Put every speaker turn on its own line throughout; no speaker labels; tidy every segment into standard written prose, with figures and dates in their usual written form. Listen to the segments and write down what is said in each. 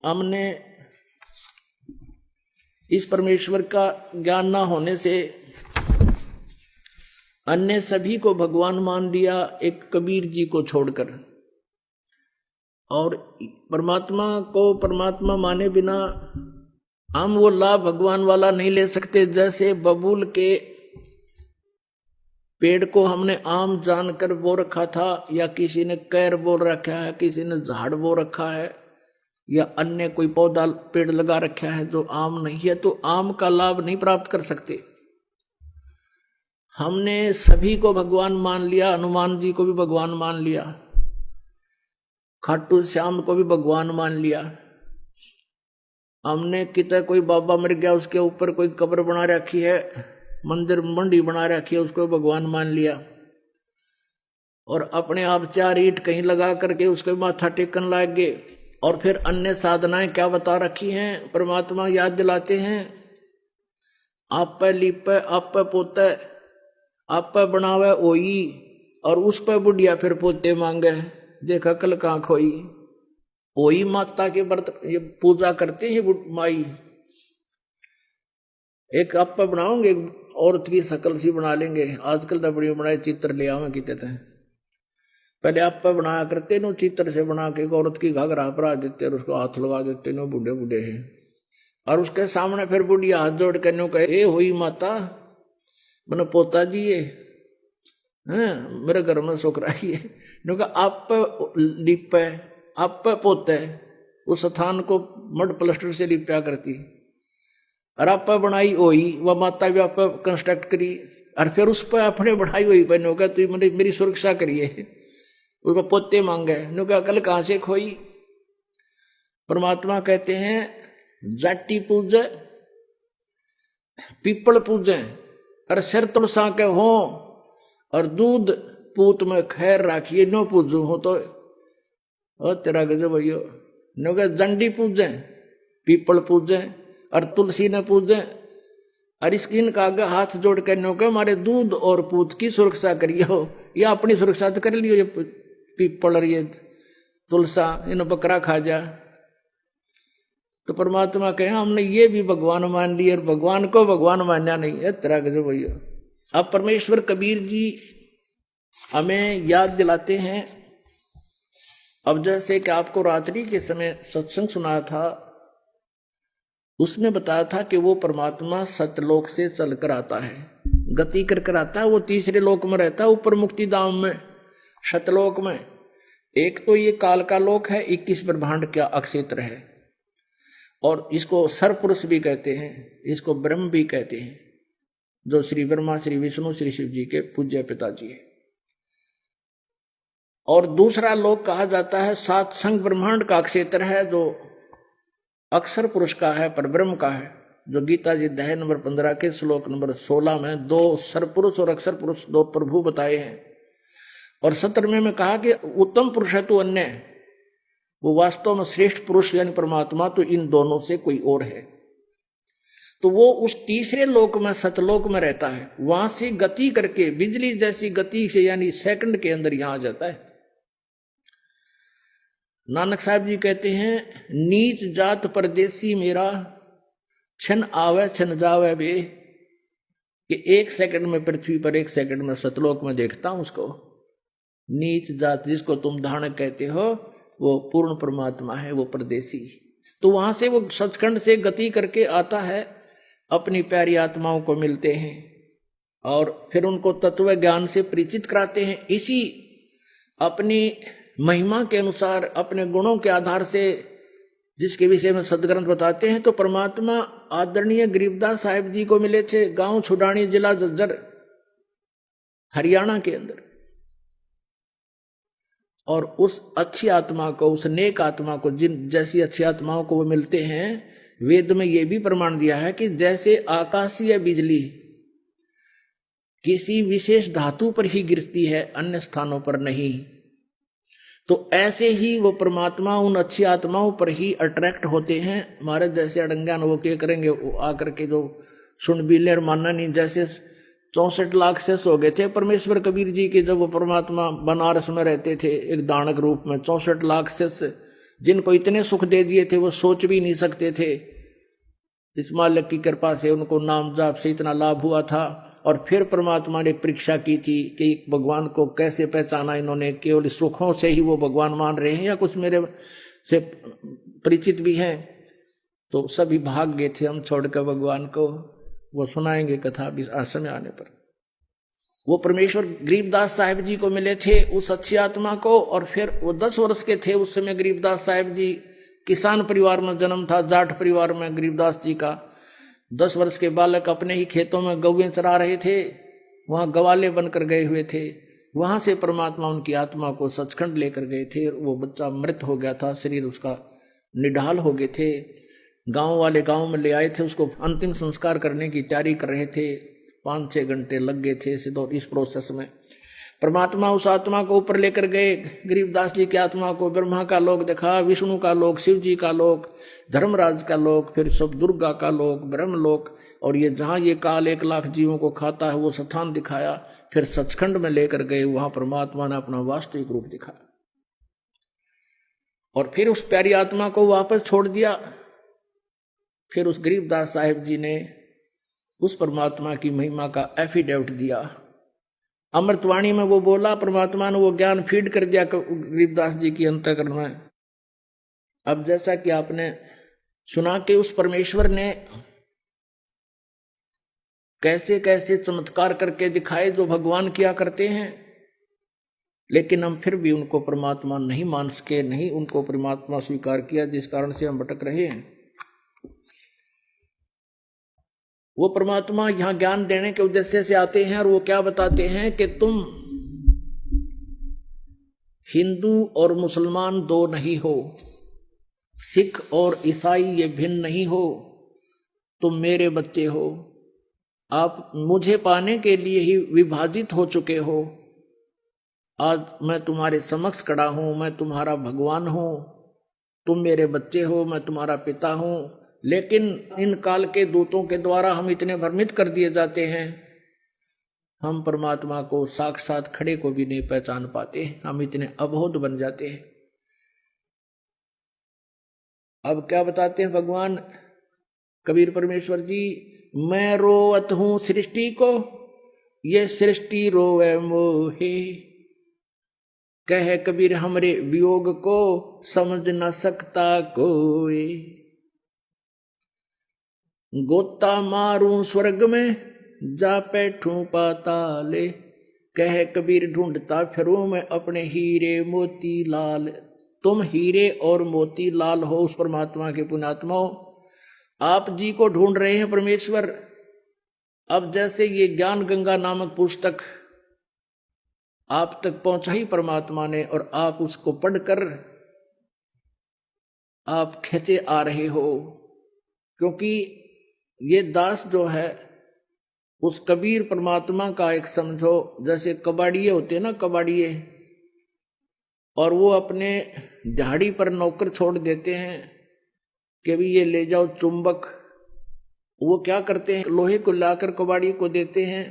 हमने इस परमेश्वर का ज्ञान ना होने से अन्य सभी को भगवान मान लिया, एक कबीर जी को छोड़कर। और परमात्मा को परमात्मा माने बिना हम वो लाभ भगवान वाला नहीं ले सकते। जैसे बबूल के पेड़ को हमने आम जानकर बो रखा था, या किसी ने कैर बोल रखा है, किसी ने झाड़ बो रखा है, या अन्य कोई पौधा पेड़ लगा रखा है जो आम नहीं है, तो आम का लाभ नहीं प्राप्त कर सकते। हमने सभी को भगवान मान लिया, हनुमान जी को भी भगवान मान लिया, खाटू श्याम को भी भगवान मान लिया। हमने कितना कोई बाबा मर गया, उसके ऊपर कोई कब्र बना रखी है, मंदिर मंडी बना रखी है, उसको भगवान मान लिया। और अपने आप 4 ईंट कहीं लगा करके उसको माथा टेकन लाग गए। और फिर अन्य साधनाएं क्या बता रखी हैं, परमात्मा याद दिलाते हैं, आप पे लीपे, आप पे पोते, आप पे बनावे ओई, और उस पे बुढ़िया फिर पोते मांगे, देखा कल कहाँ खोई। ओई माता के व्रत ये पूजा करते हैं माई। एक आप पे बनाओगे, औरत की शकल सी बना लेंगे, आजकल तो बड़ी बनाए चित्र ले आवे कहते थे, पहले आप पे बनाया करते नो, चित्र से बना के औरत की घाघरा परा देते और उसको हाथ लगा देते नो, बूढ़े बूढ़े हैं। और उसके सामने फिर बुढ़िया हाथ जोड़ के नो कहे, ए हुई माता मैंने पोता जी ये मेरे घर में सुख रही है। नो कहा आप पे लिपे, आप पे पोते, उस स्थान को मड प्लास्टर से लिपया करती, और आप पे बनाई हुई वह माता भी आप पे कंस्ट्रक्ट करी, और फिर उस पर अपने बढ़ाई हुई बहनों का तो मेरी सुरक्षा करिए, उसको पोते मांगे। नो क्या कल कहां से खोई। परमात्मा कहते हैं जाटी पूजे, पीपल पूजे, और सिर तुलसा के हो, और दूध पूत में खैर राखिए, नो पूजू हो तो तेरा गजब भैया। नो क्या दंडी पूजे, पीपल पूजे, और तुलसी ने पूजे, और इसकी इनका आगे हाथ जोड़ के नो के हमारे दूध और पूत की सुरक्षा करियो, या अपनी सुरक्षा तो कर लियो, ये पीपल और ये तुलसा इन बकरा खा जा। तो परमात्मा कहे हमने ये भी भगवान मान लिया, और भगवान को भगवान मानना नहीं है, तेरा गजब भैया। अब परमेश्वर कबीर जी हमें याद दिलाते हैं। अब जैसे कि आपको रात्रि के समय सत्संग सुनाया था, उसमें बताया था कि वो परमात्मा सतलोक से चलकर आता है, गति कर आता है, वो तीसरे लोक में रहता है, ऊपर मुक्ति धाम में, सतलोक में। एक तो ये काल का लोक है, 21 ब्रह्मांड का अक्षेत्र है, और इसको सरपुरुष भी कहते हैं, इसको ब्रह्म भी कहते हैं, जो श्री ब्रह्मा, श्री विष्णु, श्री शिव जी के पूज्य पिताजी है। और दूसरा लोक कहा जाता है सात संग ब्रह्मांड का क्षेत्र है, जो अक्षर पुरुष का है, पर ब्रह्म का है, जो गीता जी अध्याय नंबर 15 के श्लोक नंबर 16 में 2 सरपुरुष और अक्षर पुरुष 2 प्रभु बताए हैं। और 17वें में कहा कि उत्तम पुरुष है तो अन्य, वो वास्तव में श्रेष्ठ पुरुष यानी परमात्मा तो इन दोनों से कोई और है। तो वो उस तीसरे लोक में सतलोक में रहता है, वहां से गति करके बिजली जैसी गति से यानी सेकंड के अंदर यहां आ जाता है। नानक साहब जी कहते हैं नीच जात परदेसी मेरा, क्षण आवे क्षण जावे बे, कि 1 सेकंड में पृथ्वी पर 1 सेकंड में सतलोक में देखता हूं उसको। नीच जात जिसको तुम धानक कहते हो वो पूर्ण परमात्मा है, वो परदेसी। तो वहां से वो सचखंड से गति करके आता है, अपनी प्यारी आत्माओं को मिलते हैं, और फिर उनको तत्व ज्ञान से परिचित कराते हैं। इसी अपनी महिमा के अनुसार, अपने गुणों के आधार से, जिसके विषय में सदग्रंथ बताते हैं, तो परमात्मा आदरणीय गरीबदास साहिब जी को मिले थे, गांव छुडानी, जिला झज्जर, हरियाणा के अंदर। और उस अच्छी आत्मा को, उस नेक आत्मा को, जिन जैसी अच्छी आत्माओं को वो मिलते हैं, वेद में ये भी प्रमाण दिया है कि जैसे आकाशीय बिजली किसी विशेष धातु पर ही गिरती है, अन्य स्थानों पर नहीं, तो ऐसे ही वो परमात्मा उन अच्छी आत्माओं पर ही अट्रैक्ट होते हैं। हमारे जैसे अड़ंगा वो क्या करेंगे, वो आकर के जो सुन बिलेर मानना नहीं, जैसे 64 लाख शिष्य हो गए थे परमेश्वर कबीर जी के, जब वो परमात्मा बनारस में रहते थे एक दानक रूप में, 64 लाख शिष्य जिनको इतने सुख दे दिए थे वो सोच भी नहीं सकते थे। इस मालिक की कृपा से उनको नाम जाप से इतना लाभ हुआ था। और फिर परमात्मा ने परीक्षा की थी कि भगवान को कैसे पहचाना इन्होंने, केवल सुखों से ही वो भगवान मान रहे हैं या कुछ मेरे से परिचित भी हैं। तो सभी भाग गए थे हम छोड़कर भगवान को। वो सुनाएंगे कथा भी समय आने पर। वो परमेश्वर गरीबदास साहिब जी को मिले थे, उस अच्छी आत्मा को। और फिर वो 10 वर्ष के थे उस समय गरीबदास साहिब जी। किसान परिवार में जन्म था, जाट परिवार में गरीबदास जी का। 10 वर्ष के बालक अपने ही खेतों में गौएं चरा रहे थे, वहां गवाले बनकर गए हुए थे। वहां से परमात्मा उनकी आत्मा को सचखंड लेकर गए थे। वो बच्चा मृत हो गया था, शरीर उसका निढाल हो गए थे। गांव वाले गांव में ले आए थे, उसको अंतिम संस्कार करने की तैयारी कर रहे थे। 5-6 घंटे लग गए थे इस प्रोसेस में। परमात्मा उस आत्मा को ऊपर लेकर गए, गरीबदास जी की आत्मा को। ब्रह्मा का लोक देखा, विष्णु का लोक, शिव जी का लोक, धर्मराज का लोक, फिर सब दुर्गा का लोक, ब्रह्मलोक। और ये जहां ये काल 1 लाख जीवों को खाता है वो स्थान दिखाया। फिर सचखंड में लेकर गए, वहां परमात्मा ने अपना वास्तविक रूप दिखाया। और फिर उस प्यारी आत्मा को वापस छोड़ दिया। फिर उस गरीबदास साहिब जी ने उस परमात्मा की महिमा का एफिडेविट दिया। अमृतवाणी में वो बोला, परमात्मा ने वो ज्ञान फीड कर दिया गरीबदास जी की अंतःकरण में। अब जैसा कि आपने सुना कि उस परमेश्वर ने कैसे कैसे चमत्कार करके दिखाए जो भगवान किया करते हैं, लेकिन हम फिर भी उनको परमात्मा नहीं मान सके, नहीं उनको परमात्मा स्वीकार किया, जिस कारण से हम भटक रहे हैं। वो परमात्मा यहां ज्ञान देने के उद्देश्य से आते हैं और वो क्या बताते हैं कि तुम हिंदू और मुसलमान 2 नहीं हो, सिख और ईसाई ये भिन्न नहीं हो, तुम मेरे बच्चे हो। आप मुझे पाने के लिए ही विभाजित हो चुके हो। आज मैं तुम्हारे समक्ष खड़ा हूं, मैं तुम्हारा भगवान हूं, तुम मेरे बच्चे हो, मैं तुम्हारा पिता हूं। लेकिन इन काल के दूतों के द्वारा हम इतने भ्रमित कर दिए जाते हैं, हम परमात्मा को साक्षात खड़े को भी नहीं पहचान पाते, हम इतने अबोध बन जाते हैं। अब क्या बताते हैं भगवान कबीर परमेश्वर जी, मैं रोवत हूं सृष्टि को, ये सृष्टि रोवे मोहे। कहे कबीर हमरे वियोग को, समझ न सकता कोई। गोता मारूं स्वर्ग में, जा बैठूं पाताले। कहे कबीर ढूंढता फिरूं मैं अपने हीरे मोती लाल। तुम हीरे और मोती लाल हो उस परमात्मा के पुण्यात्माओं। आप जी को ढूंढ रहे हैं परमेश्वर। अब जैसे ये ज्ञान गंगा नामक पुस्तक आप तक पहुंचाई परमात्मा ने, और आप उसको पढ़कर आप खींचे आ रहे हो, क्योंकि ये दास जो है उस कबीर परमात्मा का एक समझो जैसे कबाड़िए होते हैं ना, कबाड़िए, और वो अपने झाड़ी पर नौकर छोड़ देते हैं कि भी ये ले जाओ चुंबक। वो क्या करते हैं, लोहे को लाकर कबाड़ी को देते हैं,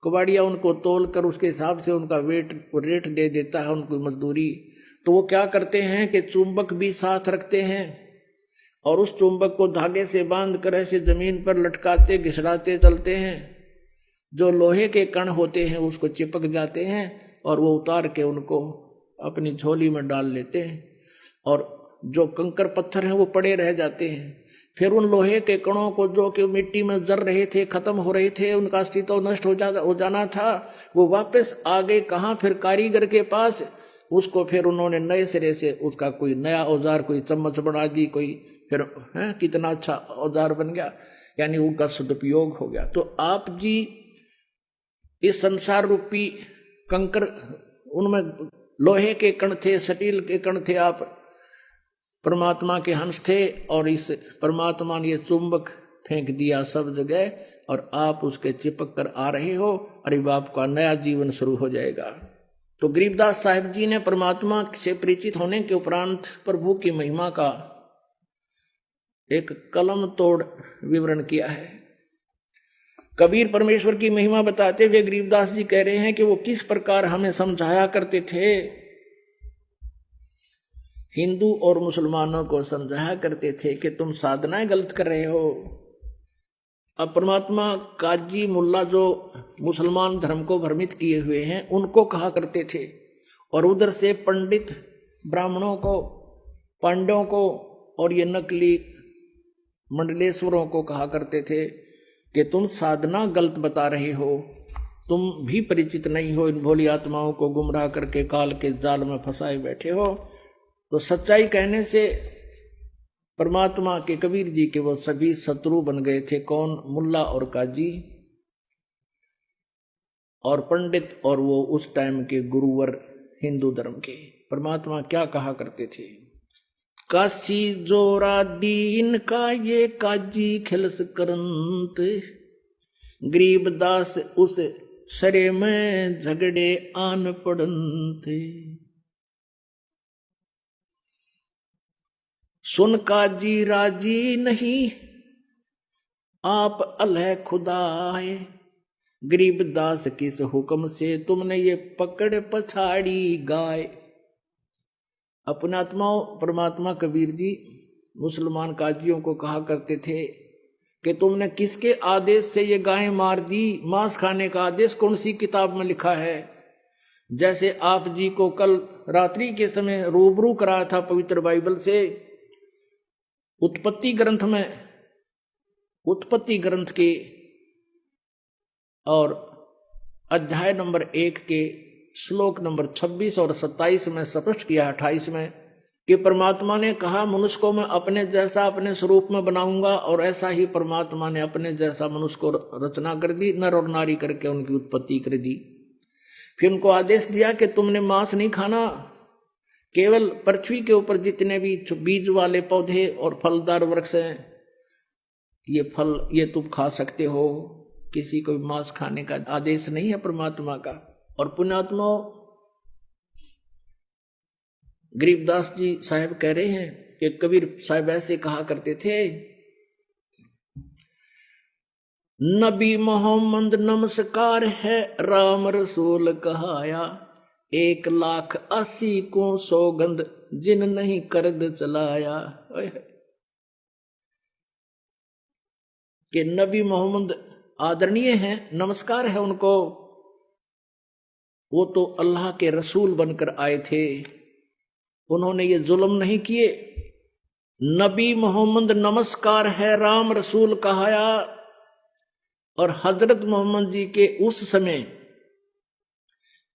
कबाड़िया उनको तोल कर उसके हिसाब से उनका रेट दे देता है उनको मजदूरी। तो वो क्या करते हैं कि चुंबक भी साथ रखते हैं और उस चुंबक को धागे से बांध कर ऐसे जमीन पर लटकाते घिसड़ाते चलते हैं। जो लोहे के कण होते हैं उसको चिपक जाते हैं और वो उतार के उनको अपनी झोली में डाल लेते हैं, और जो कंकर पत्थर हैं वो पड़े रह जाते हैं। फिर उन लोहे के कणों को जो कि मिट्टी में जर रहे थे, खत्म हो रहे थे, उनका अस्तित्व नष्ट हो जाना था, वो वापस आ गए कहाँ, फिर कारीगर के पास। उसको फिर उन्होंने नए सिरे से उसका कोई नया औजार, कोई चम्मच बना दी, कोई फिर कितना अच्छा औजार बन गया, यानी उनका सदुपयोग हो गया। तो आप जी इस संसार रूपी कंकर, उनमें लोहे के कण थे, स्टील के कण थे, आप परमात्मा के हंस थे, और इस परमात्मा ने ये चुंबक फेंक दिया सब जगह, और आप उसके चिपक कर आ रहे हो, और अब आपका नया जीवन शुरू हो जाएगा। तो गरीबदास साहिब जी ने परमात्मा से परिचित होने के उपरांत प्रभु की महिमा का एक कलम तोड़ विवरण किया है। कबीर परमेश्वर की महिमा बताते हुए गरीबदास जी कह रहे हैं कि वो किस प्रकार हमें समझाया करते थे हिंदू और मुसलमानों को समझाया करते थे कि तुम साधनाएं गलत कर रहे हो। अब परमात्मा काजी मुल्ला जो मुसलमान धर्म को भ्रमित किए हुए हैं उनको कहा करते थे, और उधर से पंडित ब्राह्मणों को, पांडवों को और ये नकली मंडलेश्वरों को कहा करते थे कि तुम साधना गलत बता रहे हो, तुम भी परिचित नहीं हो, इन भोली आत्माओं को गुमराह करके काल के जाल में फंसाए बैठे हो। तो सच्चाई कहने से परमात्मा के कबीर जी के वो सभी शत्रु बन गए थे। कौन? मुल्ला और काजी और पंडित और वो उस टाइम के गुरुवर हिंदू धर्म के। परमात्मा क्या कहा करते थे? काशी जोरा दीन का ये काजी खिलस करंत, गरीब दास उस सरे में झगड़े आन पड़ंत। सुन काजी राजी नहीं आप अलह खुदाए, गरीब दास किस हुक्म से तुमने ये पकड़ पछाड़ी गाय। अपने आत्माओं परमात्मा कबीर जी मुसलमान काजियों को कहा करते थे कि तुमने किसके आदेश से ये गायें मार दी? मांस खाने का आदेश कौन सी किताब में लिखा है? जैसे आप जी को कल रात्रि के समय रूबरू कराया था पवित्र बाइबल से, उत्पत्ति ग्रंथ में, उत्पत्ति ग्रंथ के और अध्याय नंबर 1 के श्लोक नंबर 26 और 27 में स्पष्ट किया, 28 में, कि परमात्मा ने कहा मनुष्य को मैं अपने जैसा अपने स्वरूप में बनाऊंगा, और ऐसा ही परमात्मा ने अपने जैसा मनुष्य को रचना कर दी, नर और नारी करके उनकी उत्पत्ति कर दी। फिर उनको आदेश दिया कि तुमने मांस नहीं खाना, केवल पृथ्वी के ऊपर जितने भी बीज वाले पौधे और फलदार वृक्ष हैं ये फल ये तुम खा सकते हो, किसी को भी मांस खाने का आदेश नहीं है परमात्मा का। और पुण्यात्मा गरीबदास जी साहब कह रहे हैं कि कबीर साहब ऐसे कहा करते थे, नबी मोहम्मद नमस्कार है राम रसूल कहाया, 1,80,000 को सौगंध जिन नहीं करद चलाया। कि नबी मोहम्मद आदरणीय हैं, नमस्कार है उनको, वो तो अल्लाह के रसूल बनकर आए थे, उन्होंने ये जुल्म नहीं किए। नबी मोहम्मद नमस्कार है राम रसूल कहाया। और हजरत मोहम्मद जी के उस समय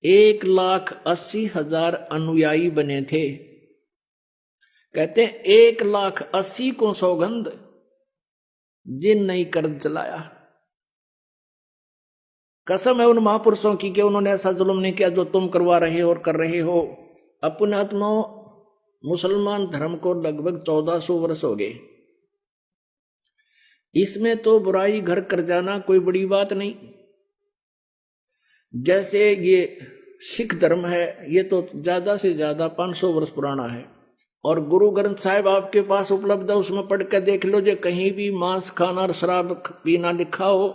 1,80,000 अनुयायी बने थे। कहते हैं 1,80,000 को सौगंध जिन नहीं कर चलाया। कसम है उन महापुरुषों की कि उन्होंने ऐसा जुल्म नहीं किया जो तुम करवा रहे हो और कर रहे हो। अपने आत्माओं मुसलमान धर्म को लगभग 1400 वर्ष हो गए। इसमें तो बुराई घर कर जाना कोई बड़ी बात नहीं। जैसे ये सिख धर्म है, ये तो ज्यादा से ज्यादा 500 वर्ष पुराना है, और गुरु ग्रंथ साहिब आपके पास उपलब्ध है, उसमें पढ़ कर देख लो, जो कहीं भी मांस खाना और शराब पीना लिखा हो,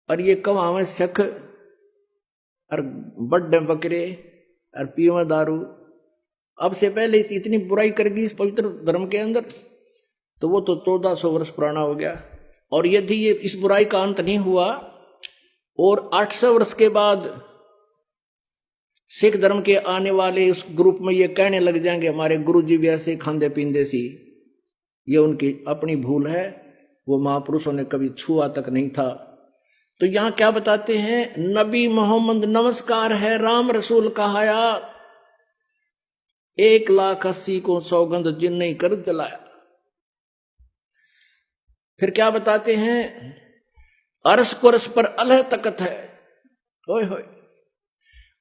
और ये कमावे शख और बड्डे बकरे और पीवे दारू। अब से पहले इतनी बुराई करेगी इस पवित्र धर्म के अंदर, तो वो तो 1400 वर्ष पुराना हो गया। और यदि ये इस बुराई का अंत नहीं हुआ और 800 वर्ष के बाद सिख धर्म के आने वाले उस ग्रुप में ये कहने लग जाएंगे हमारे गुरु जी भी ऐसे खांदे पींदे सी, ये उनकी अपनी भूल है, वो महापुरुषों ने कभी छुआ तक नहीं था। तो यहां क्या बताते हैं, नबी मोहम्मद नमस्कार है राम रसूल कहाया, 1,80,000 को सौगंध जिन नहीं कर चलाया। फिर क्या बताते हैं, अरस कुरस पर अलह तकत है। होय होय,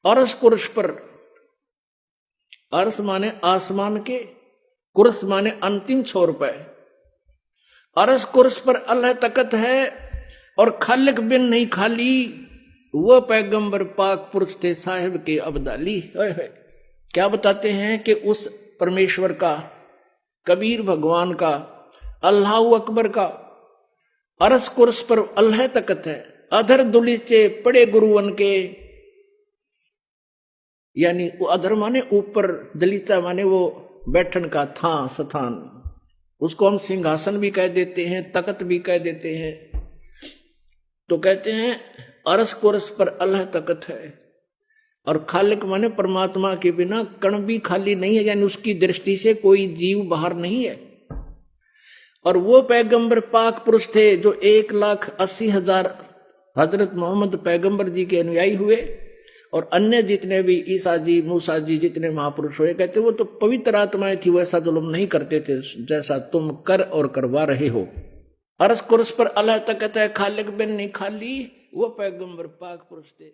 अरस कुरस पर, अरस माने आसमान के, कुरस माने अंतिम छोर पे। अरस कुरस पर अल्लाह तकत है और खालिक बिन नहीं खाली, वो पैगंबर पाक पुरुष थे साहिब के अब्दाली। क्या बताते हैं कि उस परमेश्वर का, कबीर भगवान का, अल्लाह अकबर का अरस कुरस पर अल्लाह तकत है। अधर दुलीचे पड़े गुरुवन के, यानी वो अधर माने ऊपर, दलीचा माने वो बैठन का था स्थान, उसको हम सिंहासन भी कह देते हैं, तकत भी कह देते हैं। तो कहते हैं अरस कोरस पर अल्लाह तकत है, और खालिक माने परमात्मा के बिना कण भी खाली नहीं है, यानी उसकी दृष्टि से कोई जीव बाहर नहीं है। और वो पैगंबर पाक पुरुष थे जो 1,80,000 हजरत मोहम्मद पैगंबर जी के अनुयायी हुए, और अन्य जितने भी ईसा जी, मूसा जी, जितने महापुरुष हुए, कहते वो तो पवित्र आत्माएं थी, वैसा जुल्म नहीं करते थे जैसा तुम कर और करवा रहे हो। अरस कुरस पर अल्लाह तकत है, खालिक बिन नहीं खाली, वो पैगंबर पाक पुरुष थे।